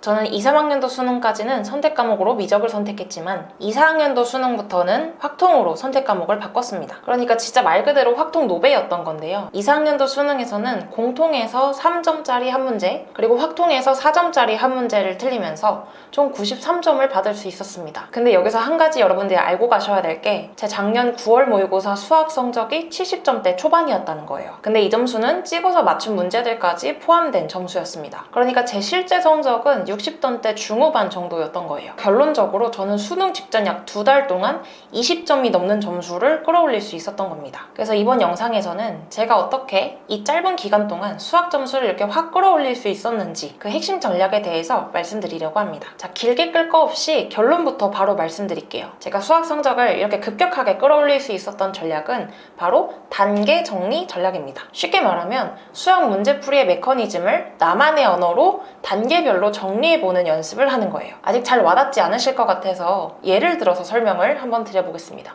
저는 2, 3학년도 수능까지는 선택 과목으로 미적을 선택했지만 2, 4학년도 수능부터는 확통으로 선택 과목을 바꿨습니다. 그러니까 진짜 말 그대로 확통 노베였던 건데요. 2, 4학년도 수능에서는 공통에서 3점짜리 한 문제, 그리고 확통에서 4점짜리 한 문제를 틀리면서 총 93점을 받을 수 있었습니다. 근데 여기서 한 가지 여러분들이 알고 가셔야 될 게 제 작년 9월 모의고사 수학 성적이 70점대 초반이었다는 거예요. 근데 이 점수는 찍어서 맞춘 문제들까지 포함된 점수였습니다. 그러니까 제 실제 성적은 60점대 중후반 정도였던 거예요. 결론적으로 저는 수능 직전 약 2달 동안 20점이 넘는 점수를 끌어올릴 수 있었던 겁니다. 그래서 이번 영상에서는 제가 어떻게 이 짧은 기간 동안 수학 점수를 이렇게 확 끌어올릴 수 있었는지 그 핵심 전략에 대해서 말씀드리려고 합니다. 자, 길게 끌 거 없이 결론부터 바로 말씀드릴게요. 제가 수학 성적을 이렇게 급격하게 끌어올릴 수 있었던 전략은 바로 단계 정리 전략입니다. 쉽게 말하면 수학 문제풀이의 메커니즘을 나만의 언어로 단계별로 정리해보는 연습을 하는 거예요. 아직 잘 와닿지 않으실 것 같아서 예를 들어서 설명을 한번 드려보겠습니다.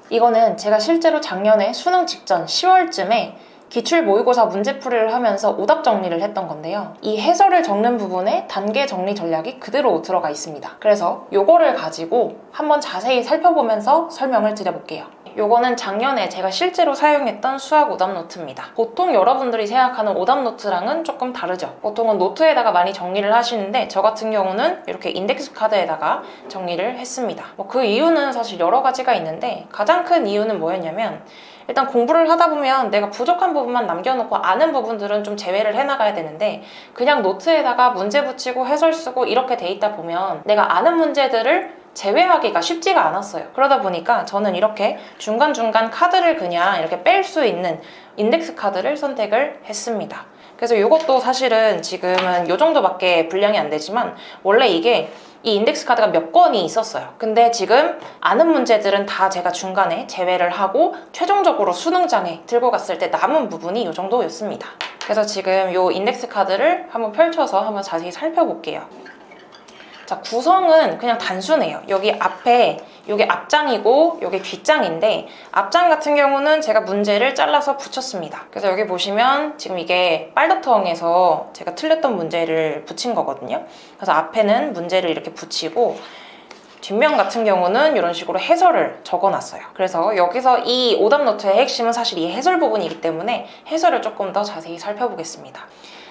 이거는 제가 실제로 작년에 수능 직전 10월쯤에 기출 모의고사 문제풀이를 하면서 오답 정리를 했던 건데요. 이 해설을 적는 부분에 단계 정리 전략이 그대로 들어가 있습니다. 그래서 요거를 가지고 한번 자세히 살펴보면서 설명을 드려볼게요. 요거는 작년에 제가 실제로 사용했던 수학 오답 노트입니다. 보통 여러분들이 생각하는 오답 노트랑은 조금 다르죠. 보통은 노트에다가 많이 정리를 하시는데 저 같은 경우는 이렇게 인덱스 카드에다가 정리를 했습니다. 그 이유는 사실 여러 가지가 있는데 가장 큰 이유는 뭐였냐면 일단 공부를 하다 보면 내가 부족한 부분만 남겨놓고 아는 부분들은 좀 제외를 해나가야 되는데 그냥 노트에다가 문제 붙이고 해설 쓰고 이렇게 돼 있다 보면 내가 아는 문제들을 제외하기가 쉽지가 않았어요. 그러다 보니까 저는 이렇게 중간중간 카드를 그냥 이렇게 뺄 수 있는 인덱스 카드를 선택을 했습니다. 그래서 이것도 사실은 지금은 이 정도밖에 분량이 안 되지만 원래 이게 이 인덱스 카드가 몇 건이 있었어요. 근데 지금 아는 문제들은 다 제가 중간에 제외를 하고 최종적으로 수능장에 들고 갔을 때 남은 부분이 이 정도였습니다. 그래서 지금 이 인덱스 카드를 한번 펼쳐서 한번 자세히 살펴볼게요. 자, 구성은 그냥 단순해요. 여기 앞에 이게 앞장이고 이게 뒷장인데 앞장 같은 경우는 제가 문제를 잘라서 붙였습니다. 그래서 여기 보시면 지금 이게 빨다텅에서 제가 틀렸던 문제를 붙인 거거든요. 그래서 앞에는 문제를 이렇게 붙이고 뒷면 같은 경우는 이런 식으로 해설을 적어놨어요. 그래서 여기서 이 오답 노트의 핵심은 사실 이 해설 부분이기 때문에 해설을 조금 더 자세히 살펴보겠습니다.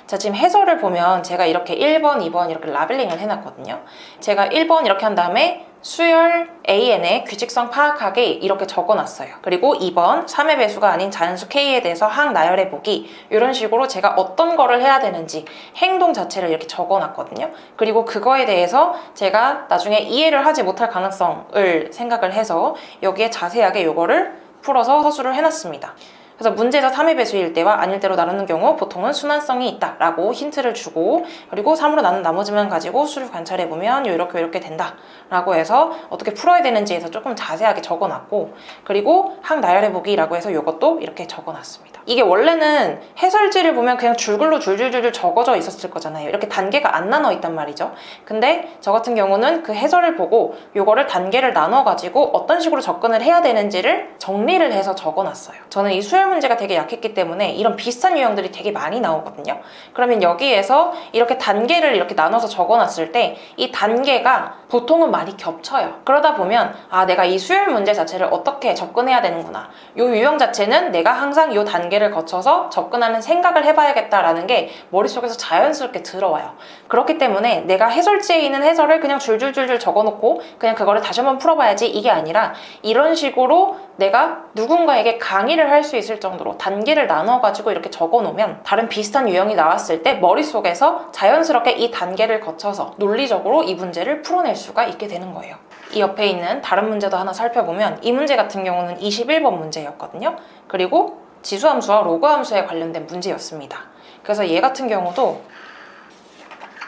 자, 지금 해설을 보면 제가 이렇게 1번, 2번 이렇게 라벨링을 해놨거든요. 제가 1번 이렇게 한 다음에 수열 AN의 규칙성 파악하기 이렇게 적어놨어요. 그리고 2번 3의 배수가 아닌 자연수 K에 대해서 항 나열해보기 이런 식으로 제가 어떤 거를 해야 되는지 행동 자체를 이렇게 적어놨거든요. 그리고 그거에 대해서 제가 나중에 이해를 하지 못할 가능성을 생각을 해서 여기에 자세하게 이거를 풀어서 서술을 해놨습니다. 그래서 문제에서 3의 배수일 때와 아닐 때로 나누는 경우 보통은 순환성이 있다 라고 힌트를 주고 그리고 3으로 나눈 나머지만 가지고 수를 관찰해보면 이렇게 된다 라고 해서 어떻게 풀어야 되는지에서 조금 자세하게 적어놨고 그리고 항 나열해보기 라고 해서 이것도 이렇게 적어놨습니다. 이게 원래는 해설지를 보면 그냥 줄글로 줄줄줄 적어져 있었을 거잖아요. 이렇게 단계가 안 나눠 있단 말이죠. 근데 저 같은 경우는 그 해설을 보고 이거를 단계를 나눠가지고 어떤 식으로 접근을 해야 되는지를 정리를 해서 적어놨어요. 저는 이 수열 문제가 되게 약했기 때문에 이런 비슷한 유형들이 되게 많이 나오거든요. 그러면 여기에서 이렇게 단계를 이렇게 나눠서 적어놨을 때 이 단계가 보통은 많이 겹쳐요. 그러다 보면 아, 내가 이 수열 문제 자체를 어떻게 접근해야 되는구나. 이 유형 자체는 내가 항상 이 단계를 거쳐서 접근하는 생각을 해봐야겠다라는 게 머릿속에서 자연스럽게 들어와요. 그렇기 때문에 내가 해설지에 있는 해설을 그냥 줄줄줄줄 적어놓고 그냥 그거를 다시 한번 풀어봐야지 이게 아니라 이런 식으로 내가 누군가에게 강의를 할 수 있을 정도로 단계를 나눠가지고 이렇게 적어놓으면 다른 비슷한 유형이 나왔을 때 머릿속에서 자연스럽게 이 단계를 거쳐서 논리적으로 이 문제를 풀어낼 수가 있게 되는 거예요. 이 옆에 있는 다른 문제도 하나 살펴보면 이 문제 같은 경우는 21번 문제였거든요. 그리고 지수함수와 로그함수에 관련된 문제였습니다. 그래서 얘 같은 경우도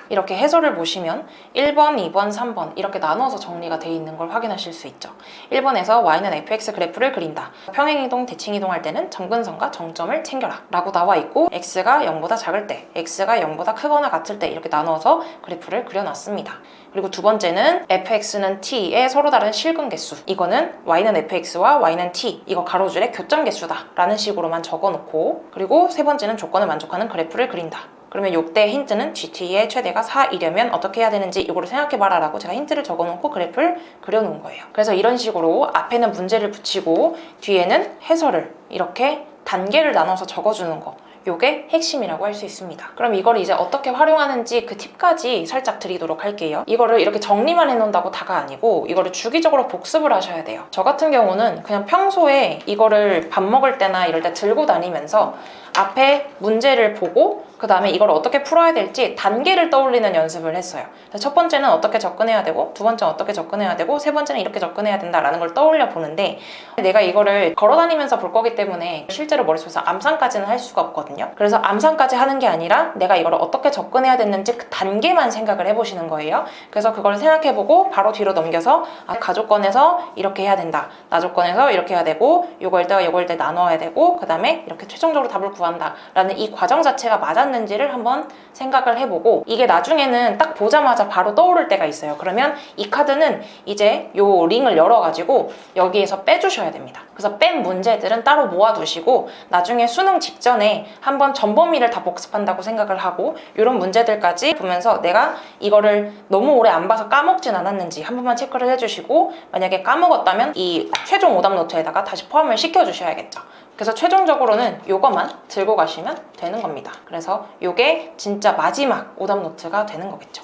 이렇게 해설을 보시면 1번, 2번, 3번 이렇게 나눠서 정리가 되어 있는 걸 확인하실 수 있죠. 1번에서 y는 fx 그래프를 그린다. 평행이동, 대칭이동 할 때는 점근선과 정점을 챙겨라 라고 나와 있고 x가 0보다 작을 때, x가 0보다 크거나 같을 때 이렇게 나눠서 그래프를 그려놨습니다. 그리고 두 번째는 fx는 t의 서로 다른 실근 개수, 이거는 y는 fx와 y는 t, 이거 가로줄의 교점 개수다 라는 식으로만 적어놓고 그리고 세 번째는 조건을 만족하는 그래프를 그린다. 그러면 요때 힌트는 GT의 최대가 4이려면 어떻게 해야 되는지 이거를 생각해봐라 라고 제가 힌트를 적어놓고 그래프를 그려놓은 거예요. 그래서 이런 식으로 앞에는 문제를 붙이고 뒤에는 해설을 이렇게 단계를 나눠서 적어주는 거, 요게 핵심이라고 할 수 있습니다. 그럼 이걸 이제 어떻게 활용하는지 그 팁까지 살짝 드리도록 할게요. 이거를 이렇게 정리만 해놓는다고 다가 아니고 이거를 주기적으로 복습을 하셔야 돼요. 저 같은 경우는 그냥 평소에 이거를 밥 먹을 때나 이럴 때 들고 다니면서 앞에 문제를 보고 그 다음에 이걸 어떻게 풀어야 될지 단계를 떠올리는 연습을 했어요. 첫 번째는 어떻게 접근해야 되고, 두 번째는 어떻게 접근해야 되고, 세 번째는 이렇게 접근해야 된다라는 걸 떠올려 보는데, 내가 이거를 걸어 다니면서 볼 거기 때문에 실제로 머릿속에서 암산까지는 할 수가 없거든요. 그래서 암산까지 하는 게 아니라 내가 이걸 어떻게 접근해야 됐는지 그 단계만 생각을 해보시는 거예요. 그래서 그걸 생각해보고 바로 뒤로 넘겨서 가족권에서 이렇게 해야 된다, 나족권에서 이렇게 해야 되고, 요걸 때 나눠야 되고, 그 다음에 이렇게 최종적으로 답을 구한다 라는 이 과정 자체가 맞았는지를 한번 생각을 해보고, 이게 나중에는 딱 보자마자 바로 떠오를 때가 있어요. 그러면 이 카드는 이제 요 링을 열어가지고 여기에서 빼주셔야 됩니다. 그래서 뺀 문제들은 따로 모아두시고 나중에 수능 직전에 한번 전범위를 다 복습한다고 생각을 하고, 이런 문제들까지 보면서 내가 이거를 너무 오래 안 봐서 까먹진 않았는지 한 번만 체크를 해주시고, 만약에 까먹었다면 이 최종 오답 노트에다가 다시 포함을 시켜주셔야겠죠. 그래서 최종적으로는 요것만 들고 가시면 되는 겁니다. 그래서 요게 진짜 마지막 오답 노트가 되는 거겠죠.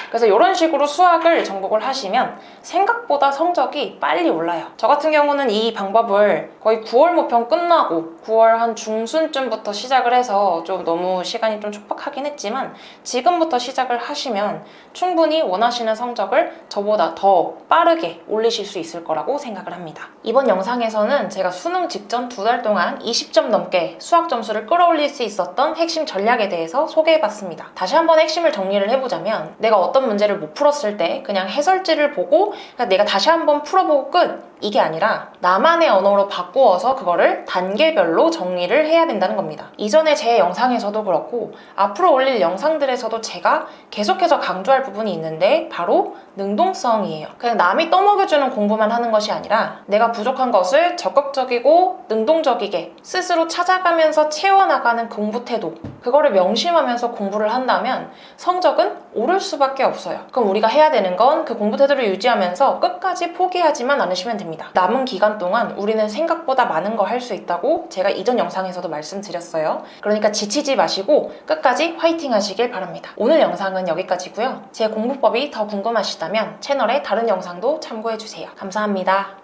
그래서 이런 식으로 수학을 정복을 하시면 생각보다 성적이 빨리 올라요. 저 같은 경우는 이 방법을 거의 9월 모평 끝나고 9월 한 중순쯤부터 시작을 해서 좀 너무 시간이 좀 촉박하긴 했지만 지금부터 시작을 하시면 충분히 원하시는 성적을 저보다 더 빠르게 올리실 수 있을 거라고 생각을 합니다. 이번 영상에서는 제가 수능 직전 2달 동안 20점 넘게 수학 점수를 끌어올릴 수 있었던 핵심 전략에 대해서 소개해봤습니다. 다시 한번 핵심을 정리를 해보자면, 내가 어떤 문제를 못 풀었을 때 그냥 해설지를 보고 내가 다시 한번 풀어보고 끝, 이게 아니라 나만의 언어로 바꾸어서 그거를 단계별로 정리를 해야 된다는 겁니다. 이전에 제 영상에서도 그렇고 앞으로 올릴 영상들에서도 제가 계속해서 강조할 부분이 있는데 바로 능동성이에요. 그냥 남이 떠먹여주는 공부만 하는 것이 아니라 내가 부족한 것을 적극적이고 능동적이게 스스로 찾아가면서 채워나가는 공부 태도, 그거를 명심하면서 공부를 한다면 성적은 오를 수밖에 없어요. 그럼 우리가 해야 되는 건 그 공부 태도를 유지하면서 끝까지 포기하지만 않으시면 됩니다. 남은 기간 동안 우리는 생각보다 많은 거 할 수 있다고 제가 이전 영상에서도 말씀드렸어요. 그러니까 지치지 마시고 끝까지 화이팅 하시길 바랍니다. 오늘 영상은 여기까지고요. 제 공부법이 더 궁금하시다면 채널의 다른 영상도 참고해주세요. 감사합니다.